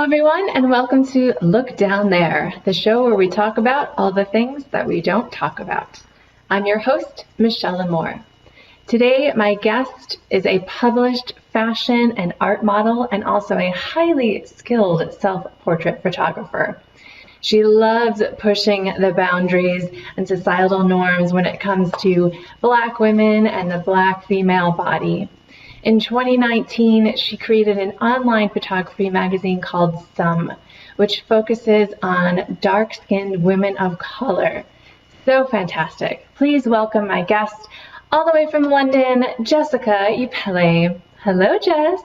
everyone, and welcome to Look Down There, the show where we talk about all the things that we don't talk about. I'm your host, Michelle Amore. Today, my guest is a published fashion and art model and also a highly skilled self-portrait photographer. She loves pushing the boundaries and societal norms when it comes to Black women and the Black female body. In 2019, she created an online photography magazine called Some, which focuses on dark-skinned women of color. So fantastic. Please welcome my guest, all the way from London, Jessica Yupele. Hello, Jess.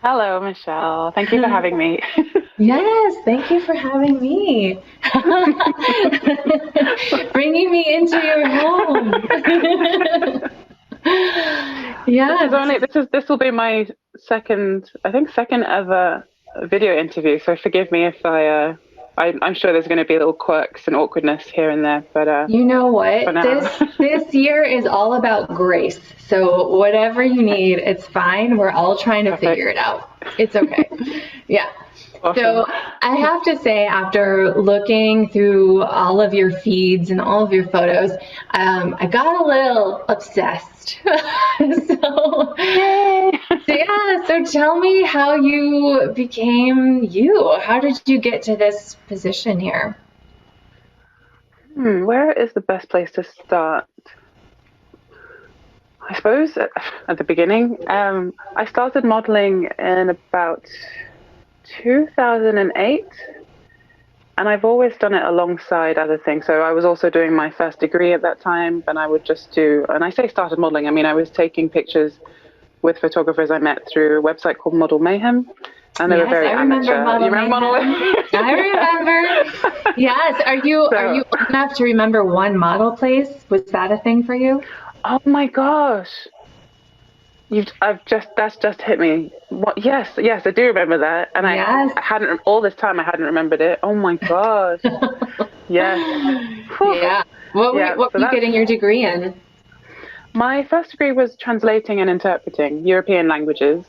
Hello, Michelle. Thank you for having me. Yes, thank you for having me. Bringing me into your home. Yeah. This will be my second ever video interview. So forgive me if I'm sure there's going to be little quirks and awkwardness here and there, but you know what? This year is all about grace. So whatever you need, it's fine. We're all trying to figure it out. It's okay. Yeah. Awesome. So I have to say, after looking through all of your feeds and all of your photos, I got a little obsessed. So tell me how you became you. How did you get to this position here? Where is the best place to start? I suppose at the beginning. I started modeling in about 2008, and I've always done it alongside other things. So I was also doing my first degree at that time, and I would just do, and I say started modeling, I mean I was taking pictures with photographers I met through a website called Model Mayhem, and they were very amateur. You remember Model Mayhem? I remember. Yes. Are you old enough to remember one model place? Was that a thing for you? Oh my gosh. That's just hit me. What? Yes, I do remember that, and I hadn't all this time. I hadn't remembered it. Oh my gosh. Yes. Yeah. What were you getting your degree in? My first degree was translating and interpreting European languages,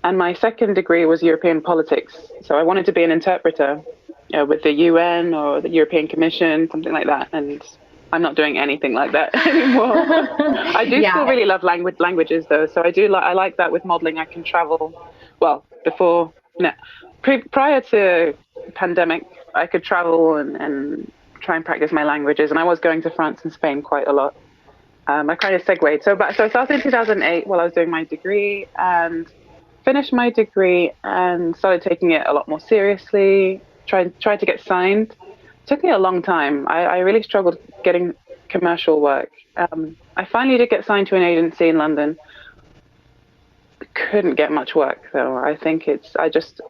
and my second degree was European politics. So I wanted to be an interpreter with the UN or the European Commission, something like that, and I'm not doing anything like that anymore. I do still really love languages though. So I like that with modeling. I can travel. Well, prior to pandemic, I could travel and try and practice my languages. And I was going to France and Spain quite a lot. I kind of segued. So I started in 2008 while I was doing my degree and finished my degree and started taking it a lot more seriously. Tried to get signed. Took me a long time. I really struggled getting commercial work. I finally did get signed to an agency in London. Couldn't get much work though. I think I've just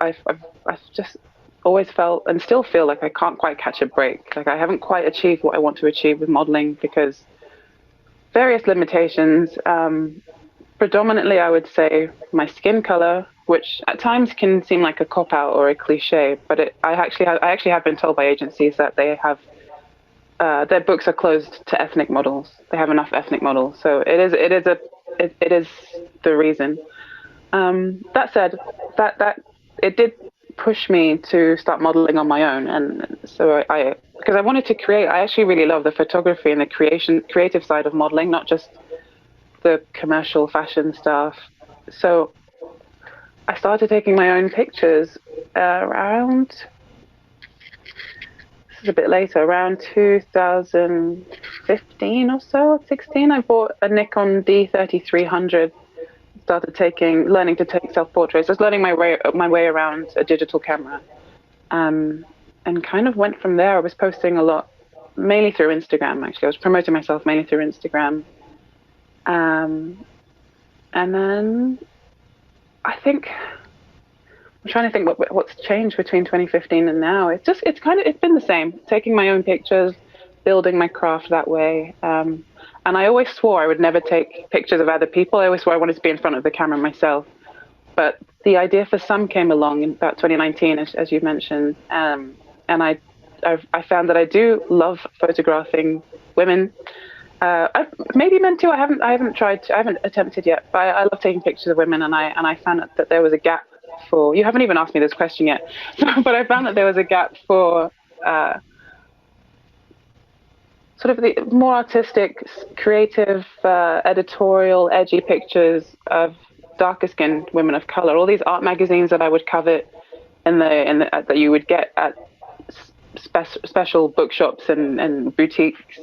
always felt and still feel like I can't quite catch a break. Like I haven't quite achieved what I want to achieve with modeling because various limitations. Predominantly, I would say my skin color, which at times can seem like a cop-out or a cliche, but I actually have been told by agencies that they have their books are closed to ethnic models. They have enough ethnic models, so it is the reason. That said, that it did push me to start modeling on my own, and so because I wanted to create. I actually really love the photography and the creative side of modeling, not just the commercial fashion stuff. So I started taking my own pictures around, this is a bit later, around 2015 or so, 16. I bought a Nikon D3300, started learning to take self-portraits. I was learning my way around a digital camera, and kind of went from there. I was posting a lot, mainly through Instagram, actually. I was promoting myself mainly through Instagram. And then I think I'm trying to think what's changed between 2015 and now. It's been the same. Taking my own pictures, building my craft that way. And I always swore I would never take pictures of other people. I always swore I wanted to be in front of the camera myself. But the idea for Some came along in about 2019, as you mentioned. And I found that I do love photographing women. Maybe men too. I haven't attempted yet, but I love taking pictures of women, and I found that there was a gap for, you haven't even asked me this question yet, but I found that there was a gap for sort of the more artistic, creative, editorial, edgy pictures of darker skinned women of color. All these art magazines that I would covet that you would get at special bookshops and boutiques.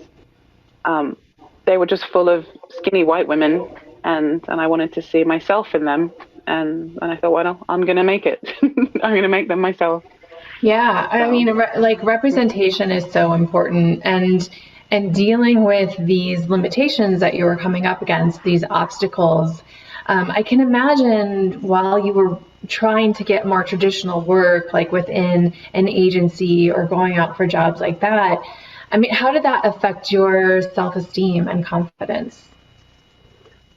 They were just full of skinny white women, and I wanted to see myself in them. And I thought, well, I'm going to make it. I'm going to make them myself. Yeah, I mean, like representation is so important, and dealing with these limitations that you were coming up against, these obstacles. I can imagine while you were trying to get more traditional work, like within an agency or going out for jobs like that. I mean, how did that affect your self-esteem and confidence?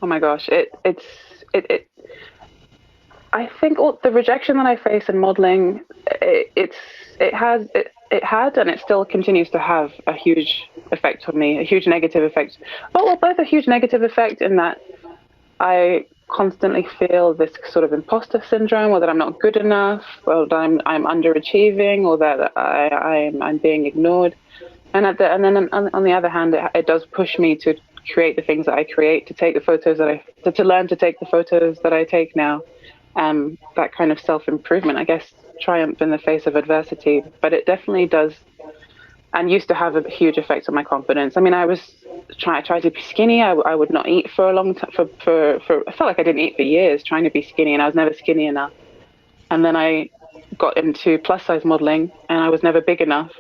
Oh my gosh, it I think all the rejection that I face in modeling, it had and it still continues to have a huge effect on me, a huge negative effect. Well, both a huge negative effect in that I constantly feel this sort of imposter syndrome, or that I'm not good enough, or that I'm underachieving, or that I'm being ignored. And then on the other hand, it does push me to create the things that I create, to take the photos that to learn to take the photos that I take now. That kind of self-improvement, I guess, triumph in the face of adversity. But it definitely does, and used to have a huge effect on my confidence. I mean, I tried to be skinny. I would not eat for a long time. I felt like I didn't eat for years trying to be skinny, and I was never skinny enough. And then I got into plus size modeling, and I was never big enough.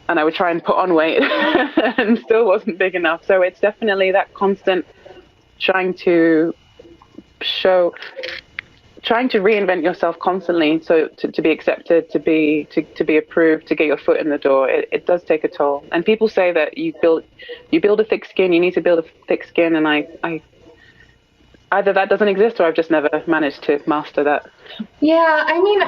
And I would try and put on weight and still wasn't big enough. So it's definitely that constant trying to show, trying to reinvent yourself constantly, so to be accepted, to be approved, to get your foot in the door. It does take a toll. And people say that you build a thick skin, you need to build a thick skin, and I either that doesn't exist, or I've just never managed to master that. Yeah, I mean,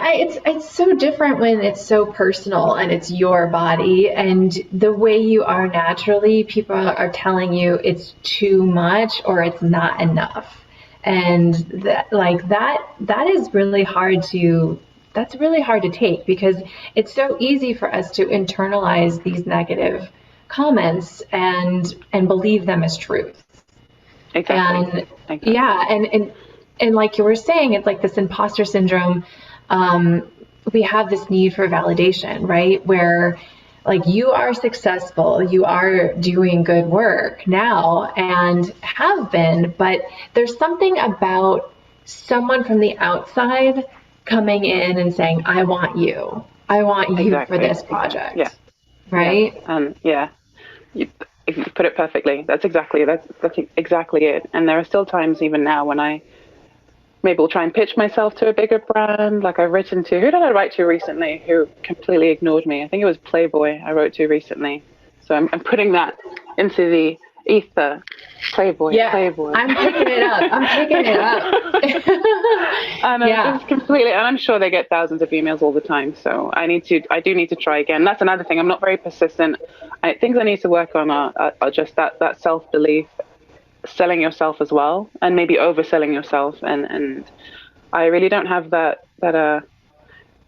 it's so different when it's so personal and it's your body and the way you are naturally. People are telling you it's too much or it's not enough, and that is really hard to. That's really hard to take because it's so easy for us to internalize these negative comments and believe them as truth. Exactly. And yeah, and like you were saying, it's like this imposter syndrome. We have this need for validation, right? Where like you are successful, you are doing good work now and have been, but there's something about someone from the outside coming in and saying, I want you. I want you for this project. Yeah. Right? Yeah. And yeah. You, you put it perfectly. That's exactly it. And there are still times, even now, when I maybe will try and pitch myself to a bigger brand. Like I've written to, who did I write to recently? Who completely ignored me? I think it was Playboy. I wrote to recently. So I'm putting that into the ether. Playboy. Yeah, Playboy. I'm picking it up. I'm picking it up. And yeah. it's completely, and I'm sure they get thousands of emails all the time. So I do need to try again. That's another thing. I'm not very persistent. Things I need to work on are just that self-belief, selling yourself as well, and maybe overselling yourself. And I really don't have that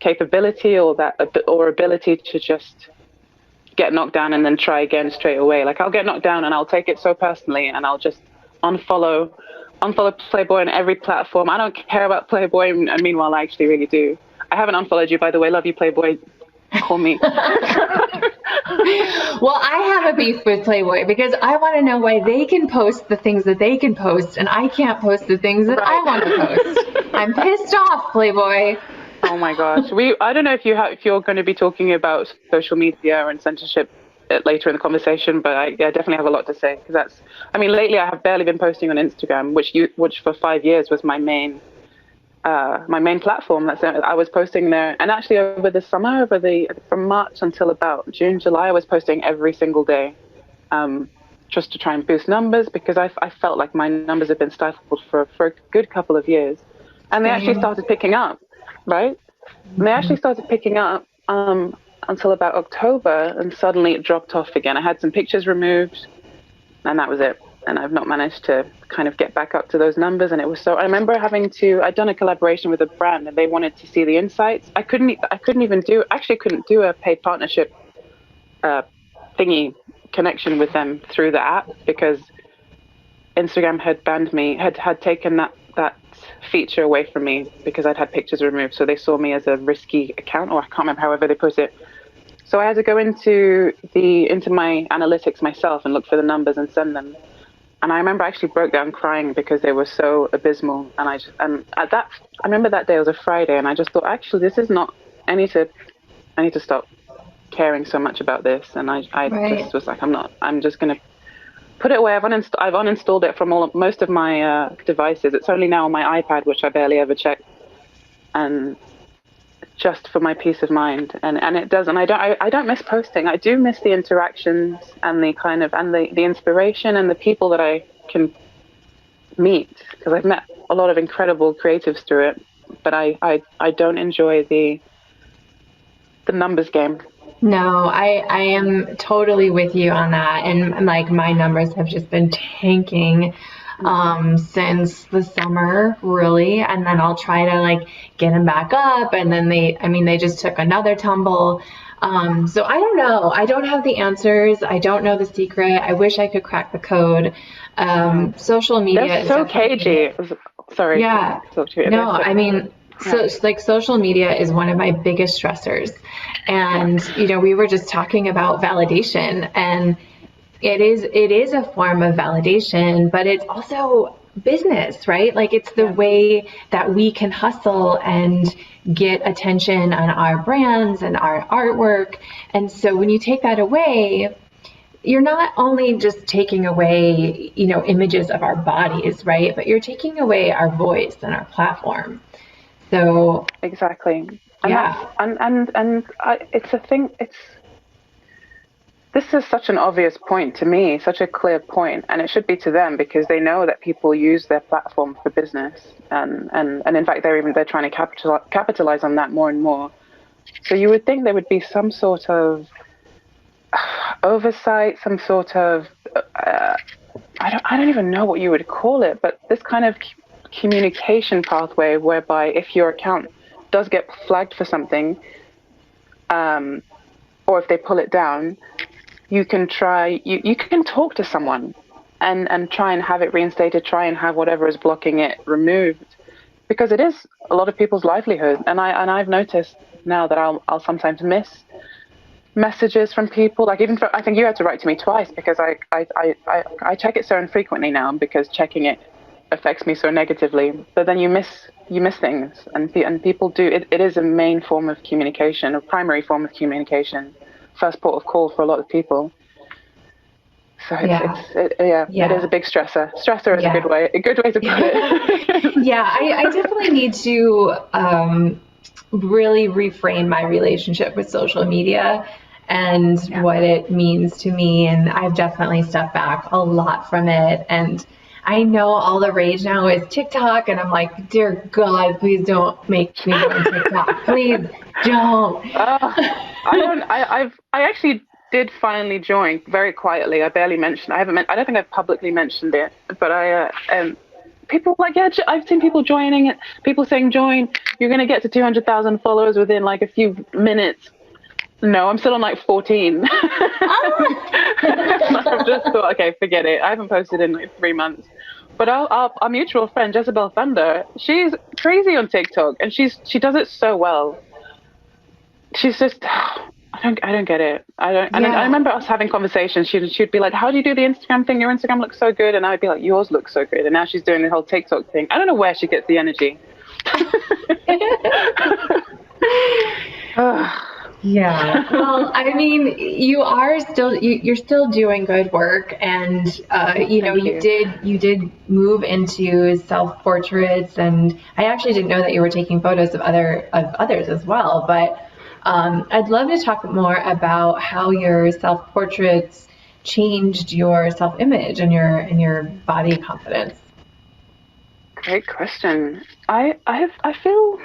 capability or ability to just get knocked down and then try again straight away. Like I'll get knocked down and I'll take it so personally, and I'll just unfollow Playboy on every platform. I don't care about Playboy, and meanwhile I actually really do. I haven't unfollowed you, by the way. Love you, Playboy. Call me. Well, I have a beef with Playboy because I want to know why they can post the things that they can post and I can't post the things that I want to post. I'm pissed off, Playboy. Oh my gosh. I don't know if you're going to be talking about social media and censorship later in the conversation, but I definitely have a lot to say, because lately I have barely been posting on Instagram, which for 5 years was my main platform. I was posting there, and actually over the summer, from March until about June, July, I was posting every single day, just to try and boost numbers, because I felt like my numbers had been stifled for a good couple of years, and they actually started picking up, right? And they actually started picking up until about October, and suddenly it dropped off again. I had some pictures removed, and that was it. and I've not managed to kind of get back up to those numbers. And it was so, I remember I'd done a collaboration with a brand and they wanted to see the insights. I couldn't do a paid partnership thingy connection with them through the app because Instagram had banned me, had taken that feature away from me because I'd had pictures removed. So they saw me as a risky account, or I can't remember however they put it. So I had to go into my analytics myself and look for the numbers and send them. And I remember I actually broke down crying because they were so abysmal. And I remember that day was a Friday, and I just thought, actually, this is not. I need to stop caring so much about this. And I Right. just was like, I'm just gonna put it away. I've uninstalled it from most of my devices. It's only now on my iPad, which I barely ever check, and just for my peace of mind. And it does. And I don't miss posting. I do miss the interactions and the kind of and the inspiration and the people that I can meet, because I've met a lot of incredible creatives through it. But I don't enjoy the numbers game. No, I am totally with you on that. And like my numbers have just been tanking since the summer, really. And then I'll try to like get them back up. And then they just took another tumble. So I don't know. I don't have the answers. I don't know the secret. I wish I could crack the code. Social media They're is so definitely, cagey. Sorry yeah. to talk to you. No, They're so, I mean, so yeah. it's like social media is one of my biggest stressors. Yeah. And, we were just talking about validation, and it is a form of validation, but it's also business, right? Like it's the Yeah. way that we can hustle and get attention on our brands and our artwork. And so when you take that away, you're not only just taking away, images of our bodies, right? But you're taking away our voice and our platform. So, Exactly. And that's yeah, it's a thing. This is such an obvious point to me, such a clear point, and it should be to them because they know that people use their platform for business, and in fact they're trying to capitalize on that more and more. So you would think there would be some sort of oversight, some sort of I don't even know what you would call it, but this kind of communication pathway whereby if your account does get flagged for something, or if they pull it down, you can talk to someone and try and have it reinstated, try and have whatever is blocking it removed, because it is a lot of people's livelihood. And I've noticed now that I'll sometimes miss messages from people. Like I think you had to write to me twice because I check it so infrequently now because checking it affects me so negatively. But then you miss things, and people do. It is a main form of communication, a primary form of communication, first port of call for a lot of people. So yeah, yeah, it is yeah, a big stressor. Stressor is yeah. a good way to put it. Yeah, I definitely need to really reframe my relationship with social media and Yeah. what it means to me. And I've definitely stepped back a lot from it. And I know all the rage now is TikTok, and I'm like, dear God, please don't make me join TikTok. Please don't. Uh, I don't. I actually did finally join very quietly. I barely mentioned. I haven't. I don't think I've publicly mentioned it. But people like, yeah. I've seen people joining it. People saying join. You're gonna get to 200,000 followers within like a few minutes. No, I'm still on like 14. I've just thought, okay, forget it. I haven't posted in like 3 months. But our mutual friend Jezebel Thunder, she's crazy on TikTok, and she does it so well. She's just I don't get it. I Yeah. remember us having conversations. She'd be like, "How do you do the Instagram thing? Your Instagram looks so good," and I'd be like, "Yours looks so good." And now she's doing the whole TikTok thing. I don't know where she gets the energy. Yeah. Well, I mean, you're still doing good work, and Thank you. you did move into self portraits, and I actually didn't know that you were taking photos of others as well. But I'd love to talk more about how your self portraits changed your self image and your body confidence. Great question. I feel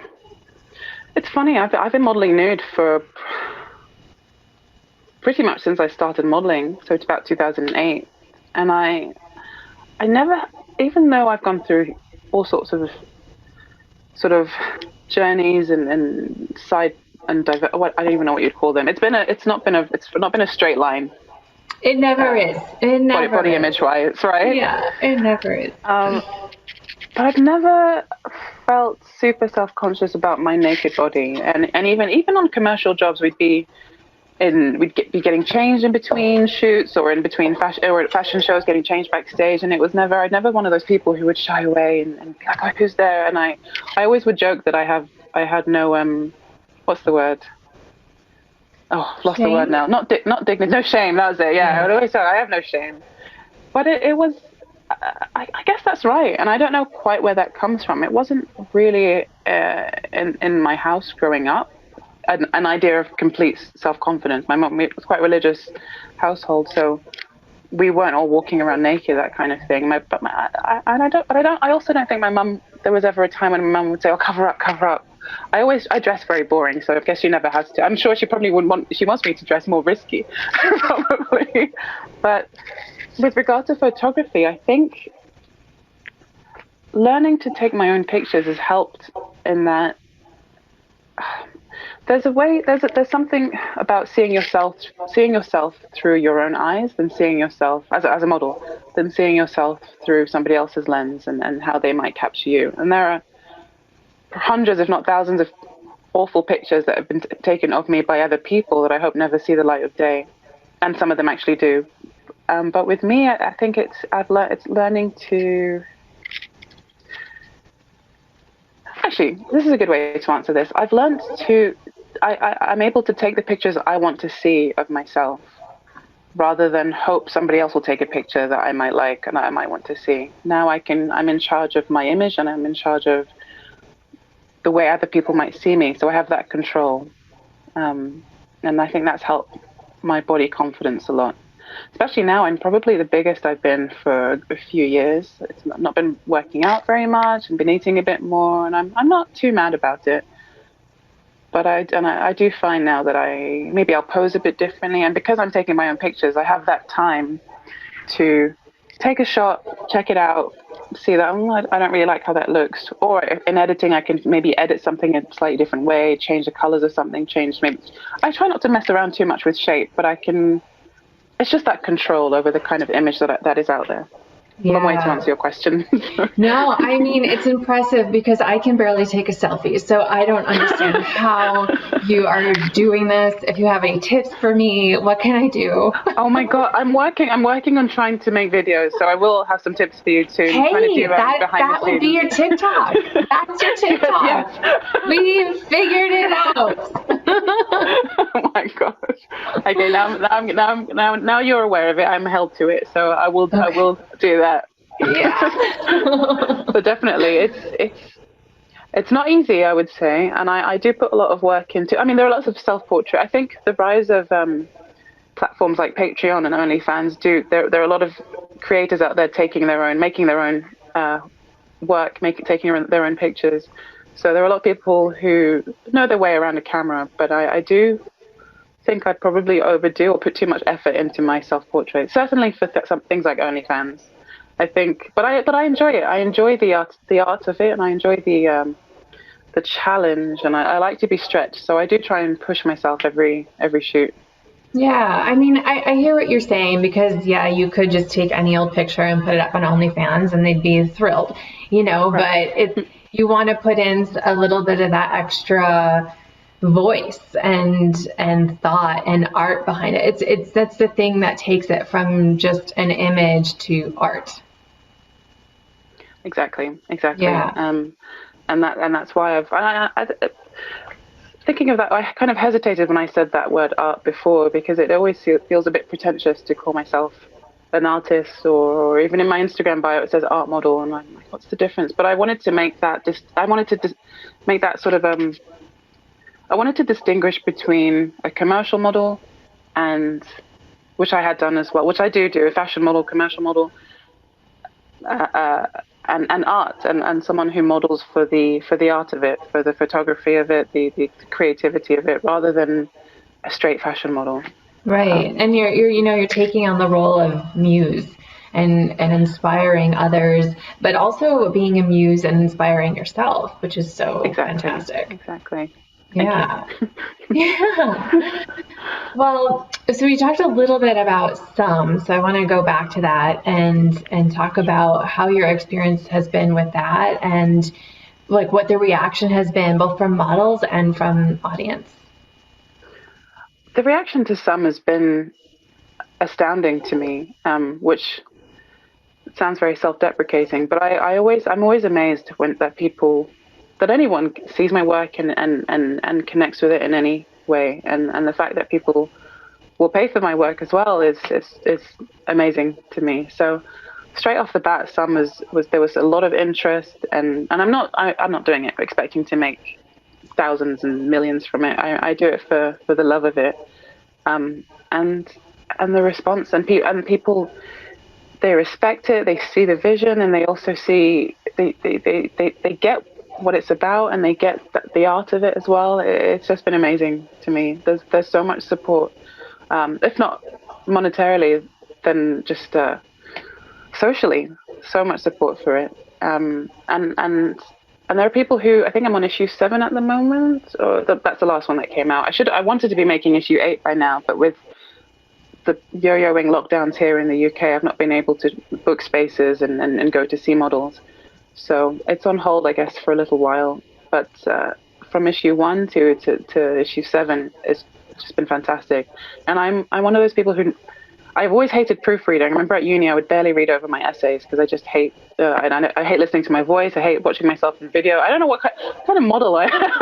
it's funny. I've been modeling nude for pretty much since I started modeling, so it's about 2008, and I never, even though I've gone through all sorts of sort of journeys and side and what I don't even know what you'd call them. It's not been a straight line. It never is. It never Body is. image wise, right? Yeah, it never is. But I've never felt super self-conscious about my naked body, and even on commercial jobs, be getting changed in between shoots or in between fashion shows, getting changed backstage, and I'd never one of those people who would shy away and be like, oh, who's there? And I always would joke that I had no what's the word? Oh, I've lost the word Shame? now. Not dignity, no shame. That was it. Yeah, I would always say I have no shame, but it was. I guess that's right, and I don't know quite where that comes from. It wasn't really in my house growing up an idea of complete self-confidence. My mom was quite a religious household, so we weren't all walking around naked, that kind of thing. I also don't think my mum. There was ever a time when my mum would say, "Oh, cover up, cover up." I dress very boring, so I guess she never has to. I'm sure she probably wouldn't want. She wants me to dress more risky, probably. But with regard to photography, I think learning to take my own pictures has helped in that there's something about seeing yourself through your own eyes than seeing yourself as a model than seeing yourself through somebody else's lens and how they might capture you. And there are hundreds, if not thousands, of awful pictures that have been taken of me by other people that I hope never see the light of day, and some of them actually do. But with me, I think it's learning to. Actually, this is a good way to answer this. I've learned to. I'm able to take the pictures I want to see of myself, rather than hope somebody else will take a picture that I might like and that I might want to see. Now I'm in charge of my image and I'm in charge of the way other people might see me. So I have that control. And I think that's helped my body confidence a lot. Especially now, I'm probably the biggest I've been for a few years. It's not been working out very much and been eating a bit more, and I'm not too mad about it. But I do find now that maybe I'll pose a bit differently, and because I'm taking my own pictures, I have that time to take a shot, check it out, see that I don't really like how that looks. Or in editing, I can maybe edit something in a slightly different way, change the colors of something, maybe. I try not to mess around too much with shape, but I can. It's just that control over the kind of image that is out there. Long way to answer your question. No, I mean, it's impressive because I can barely take a selfie. So I don't understand how you are doing this. If you have any tips for me, what can I do? Oh my God, I'm working on trying to make videos. So I will have some tips for you too. Hey, that would be your TikTok. That's your TikTok. Yes. We figured it out. Oh my gosh. Okay, now you're aware of it. I'm held to it, so I will do that. Yeah. But definitely, it's not easy, I would say, and I do put a lot of work into. I mean, there are lots of self-portrait. I think the rise of platforms like Patreon and OnlyFans there are a lot of creators out there making their own work, taking their own pictures. So there are a lot of people who know their way around a camera, but I do think I'd probably overdo or put too much effort into my self-portrait. Certainly for some things like OnlyFans, I think. But I enjoy it. I enjoy the art of it, and I enjoy the challenge, and I like to be stretched. So I do try and push myself every shoot. Yeah, I mean, I hear what you're saying because, yeah, you could just take any old picture and put it up on OnlyFans and they'd be thrilled, right. But you want to put in a little bit of that extra voice and thought and art behind it. That's the thing that takes it from just an image to art. Exactly. Yeah. And that's why thinking of that, I kind of hesitated when I said that word art before because it always feels a bit pretentious to call myself an artist, or even in my Instagram bio it says art model, and I'm like, what's the difference? But I wanted to make that make that sort of I wanted to distinguish between a commercial model and which I had done as well, which I do a fashion model, commercial model, and art, and someone who models for the art of it, for the photography of it, the creativity of it, rather than a straight fashion model. Right. And you're taking on the role of muse and inspiring others, but also being amused and inspiring yourself, which is so fantastic. Exactly. Yeah. Yeah. Well, so we talked a little bit about some, so I want to go back to that and talk about how your experience has been with that and like what the reaction has been both from models and from audience. The reaction to some has been astounding to me, which sounds very self-deprecating, but I'm always amazed when that anyone sees my work and connects with it in any way, and the fact that people will pay for my work as well is amazing to me. So straight off the bat, some was there was a lot of interest, and I'm not doing it expecting to make thousands and millions from it. I do it for the love of it, um, and and the response and people, they respect it, they see the vision, and they also see they get what it's about, and they get the art of it as well. It's just been amazing to me. There's so much support, if not monetarily, then just socially, so much support for it. And there are people who, I think I'm on issue 7 at the moment, or that's the last one that came out. I wanted to be making issue 8 by now, but with the yo-yoing lockdowns here in the UK, I've not been able to book spaces and go to see models. So it's on hold, I guess, for a little while. But from issue 1 to issue 7, it's just been fantastic. And I'm one of those people who, I've always hated proofreading. I remember at uni, I would barely read over my essays because I just hate, I hate listening to my voice. I hate watching myself in video. I don't know what kind of model I am.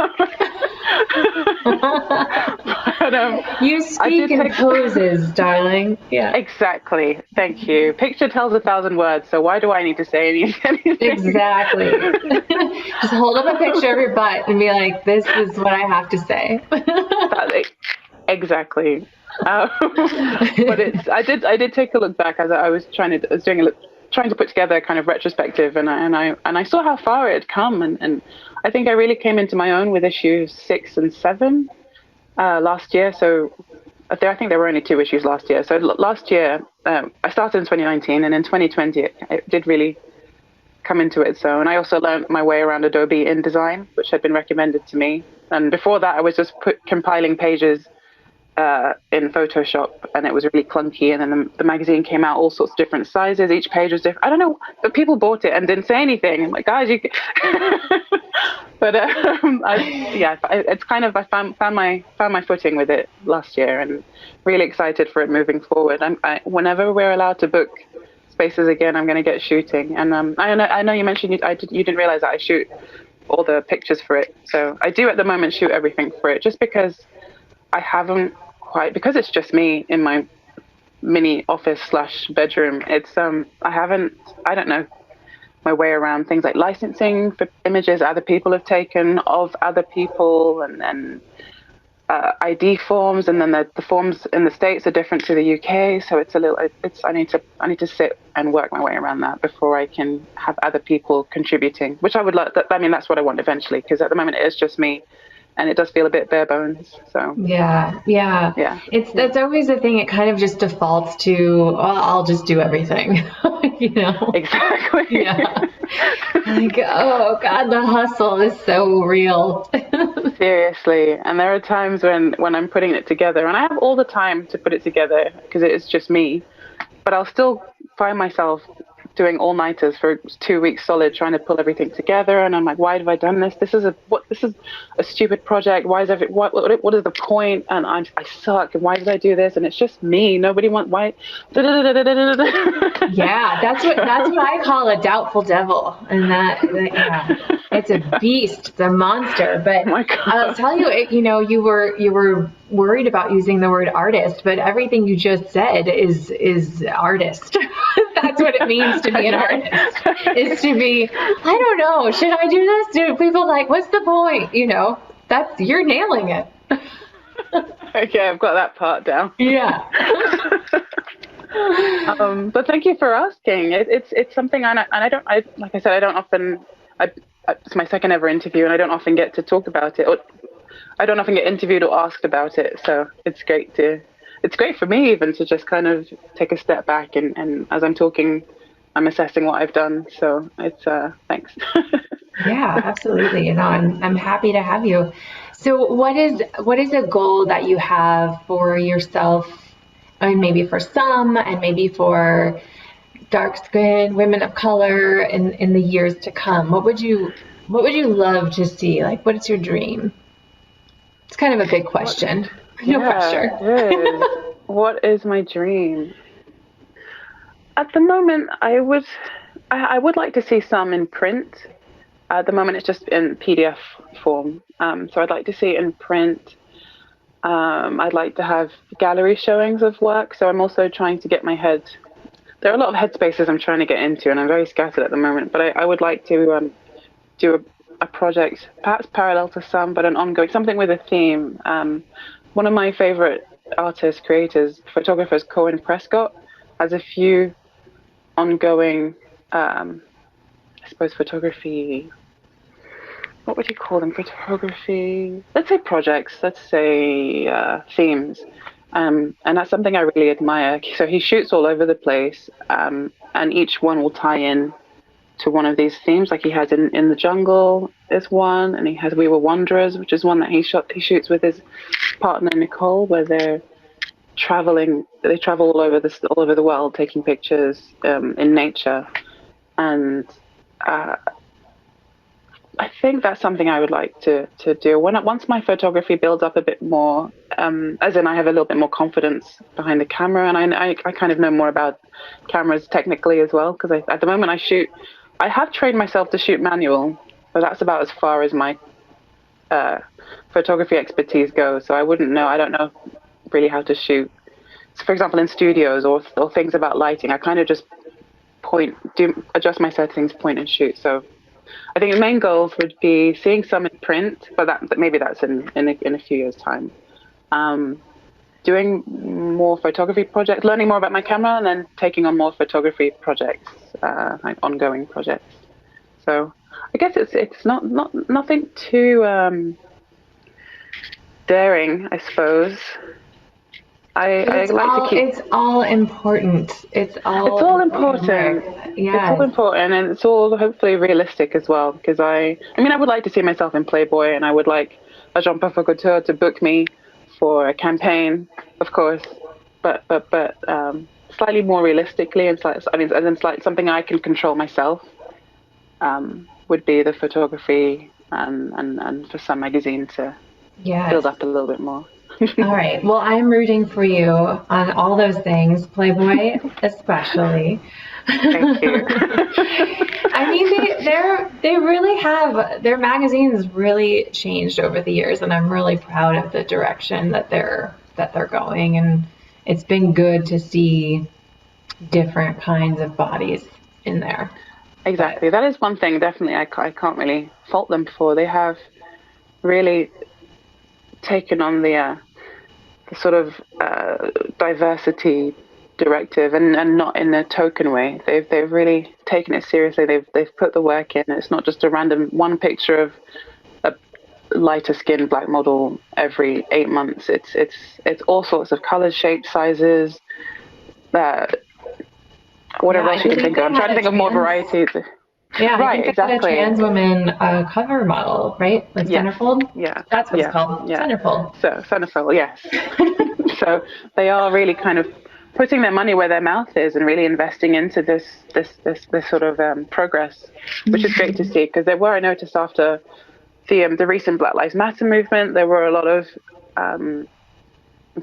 But, you speak in poses, darling. Yeah. Exactly. Thank you. Picture tells 1,000 words, so why do I need to say anything? Exactly. Just hold up a picture of your butt and be like, this is what I have to say. Exactly. But I did take a look back as I was trying to put together a kind of retrospective, and I saw how far it had come, and I think I really came into my own with issues 6 and 7 last year. So I think there were only 2 issues last year. So last year, I started in 2019, and in 2020 it did really come into its own. I also learned my way around Adobe InDesign, which had been recommended to me. And before that, I was just compiling pages in Photoshop, and it was really clunky. And then the magazine came out all sorts of different sizes. Each page was different. I don't know, but people bought it and didn't say anything. I'm like, guys, you. But it's kind of, I found my footing with it last year, and really excited for it moving forward. Whenever we're allowed to book spaces again, I'm going to get shooting. And I know you mentioned you didn't realize that I shoot all the pictures for it. So I do at the moment shoot everything for it, just because I haven't quite, because it's just me in my mini office / bedroom. I don't know my way around things like licensing for images other people have taken of other people, and then ID forms, and then the forms in the States are different to the UK. So I need to sit and work my way around that before I can have other people contributing, which I would like. I mean, that's what I want eventually, because at the moment it is just me, and it does feel a bit bare bones. So yeah. That's always the thing. It kind of just defaults to, well, I'll just do everything. Exactly. Yeah. Like, oh God, the hustle is so real. Seriously. And there are times when I'm putting it together, and I have all the time to put it together because it is just me, but I'll still find myself doing all-nighters for 2 weeks solid, trying to pull everything together. And I'm like, why have I done this? This is a stupid project. Why is what is the point? And I suck. And why did I do this? And it's just me. Nobody wants, why? Yeah, that's what I call a doubtful devil. And yeah, it's a beast, it's a monster. But oh my God. I'll tell you, you were worried about using the word artist, but everything you just said is artist. That's what it means to be an artist. Is to be, I don't know, should I do this? Do people like, what's the point? You're nailing it. Okay, I've got that part down. Yeah. But thank you for asking. It's something like I said, I don't often. It's my second ever interview, and I don't often get to talk about it, or I don't often get interviewed or asked about it. So it's great to it's great for me even to just kind of take a step back, and as I'm talking, I'm assessing what I've done. So it's thanks. Yeah, absolutely. And I'm happy to have you. So what is a goal that you have for yourself? I mean, maybe for some and maybe for dark skinned women of color in the years to come. What would you love to see? Like, what is your dream? It's kind of a big What? question. No Yeah, pressure. it is. What is my dream? At the moment, I would like to see some in print. At the moment, it's just in PDF form. So I'd like to see it in print. I'd like to have gallery showings of work. So I'm also trying to get my head. There are a lot of headspaces I'm trying to get into, and I'm very scattered at the moment. But I would like to do a project, perhaps parallel to some, but an ongoing, something with a theme. One of my favorite artists, creators, photographers, Cohen Prescott, has a few ongoing, I suppose, photography. What would you call them? Photography. Let's say projects. Let's say themes. And that's something I really admire. So he shoots all over the place, and each one will tie in to one of these themes. Like he has in the jungle is one, and he has We Were Wanderers, which is one that he shoots with his partner Nicole, where they're traveling. They travel all over the world, taking pictures in nature, and uh, I think that's something I would like to do once my photography builds up a bit more. As in, I have a little bit more confidence behind the camera, and I kind of know more about cameras technically as well. Because at the moment I have trained myself to shoot manual, but that's about as far as my uh, photography expertise goes. So I wouldn't know. I don't know really how to shoot. So for example, in studios or things about lighting, I kind of just adjust my settings, point and shoot. So I think the main goals would be seeing some in print, but maybe that's in a few years' time. Um, Doing more photography projects, learning more about my camera, and then taking on more photography projects, like ongoing projects. So I guess it's not nothing too daring, I suppose. But I it's like to all keep. it's all important. It's It's all all important important. work. It's all Yes. important, and it's all hopefully realistic as well. Because I mean, I would like to see myself in Playboy, and I would like a Jean Paul Couture to book me for a campaign, of course, but slightly more realistically, and I mean, as in slight something I can control myself. Would be the photography, and for some magazine to Yes. build up a little bit more. All right. Well, I'm rooting for you on all those things, Playboy especially. Thank you. I mean, they really have their magazines really changed over the years, and I'm really proud of the direction that they're going. And it's been good to see different kinds of bodies in there. But Exactly. That is one thing definitely I can't really fault them for. They have really taken on the sort of diversity directive, and not in a token way. They've really taken it seriously. They've put the work in. It's not just a random one picture of a lighter skinned black model every 8 months. It's all sorts of colors, shapes, sizes, uh, yeah, whatever I else you can think think of. they I'm had trying to a think of more trans. variety. Yeah, I Right, think they had a exactly. trans woman cover model, right? Like Yes. centerfold. Yeah. That's what it's Yeah. called, Yeah. centerfold. So Sonafil, yes. So they are really kind of putting their money where their mouth is and really investing into this sort of progress, which is great to see. Because I noticed after the recent Black Lives Matter movement, there were a lot of um,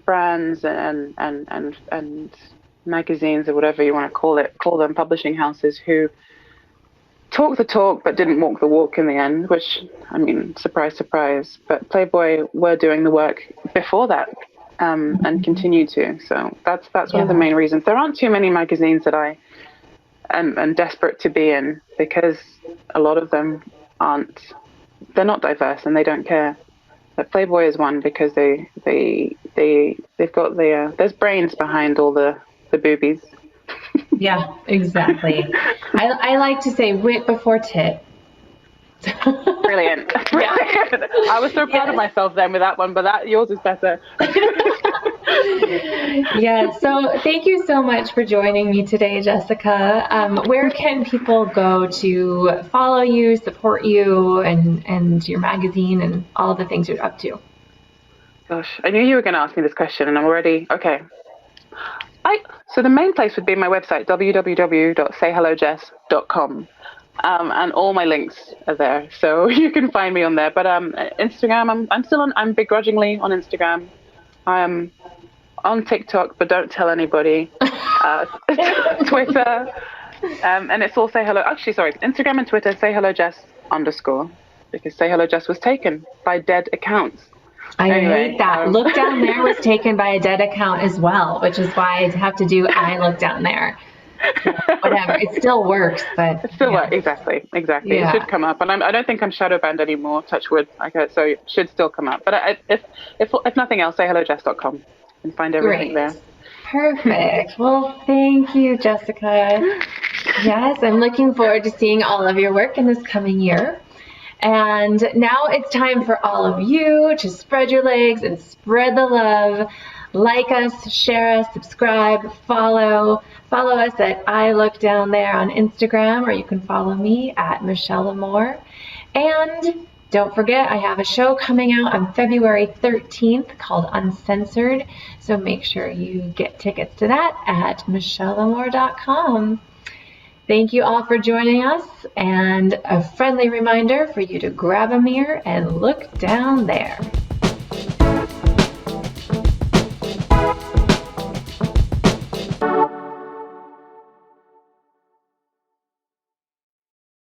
brands and magazines or whatever you want to call them, publishing houses who talk the talk but didn't walk the walk in the end, which, I mean, surprise, surprise. But Playboy were doing the work before that, and continue to. So that's one of the Yeah. main reasons. There aren't too many magazines that I am desperate to be in, because a lot of them aren't, they're not diverse and they don't care. But Playboy is one because they've got there's brains behind all the boobies. Yeah, exactly. I like to say wit before tit. Brilliant. Yeah. Brilliant. I was so proud of Yes. myself then with that one, but yours is better. Yeah, so thank you so much for joining me today, Jessica. Where can people go to follow you, support you, and your magazine and all the things you're up to? Gosh, I knew you were going to ask me this question, and I'm already okay. So the main place would be my website, www.sayhellojess.com. And all my links are there, so you can find me on there. But Instagram, I'm still on. I'm begrudgingly on Instagram. I'm on TikTok, but don't tell anybody. Twitter, and it's all Say Hello. Actually, sorry, Instagram and Twitter, Say Hello Jess _ because Say Hello Jess was taken by dead accounts. I Anyway, hate that. Look Down There was taken by a dead account as well, which is why I have to do I Look Down There. So whatever. It still works, but it still yeah. works. Exactly. Yeah. It should come up, and I don't think I'm shadow banned anymore. Touch wood. Okay, so it should still come up. But if nothing else, sayhellojess.com and find everything Great. there. Perfect. Well, thank you, Jessica. Yes, I'm looking forward to seeing all of your work in this coming year. And now it's time for all of you to spread your legs and spread the love. Like us, share us, subscribe, follow. Follow us at I Look Down There on Instagram, or you can follow me at Michelle Amore. And don't forget, I have a show coming out on February 13th called Uncensored. So make sure you get tickets to that at michelleamore.com. Thank you all for joining us, and a friendly reminder for you to grab a mirror and look down there.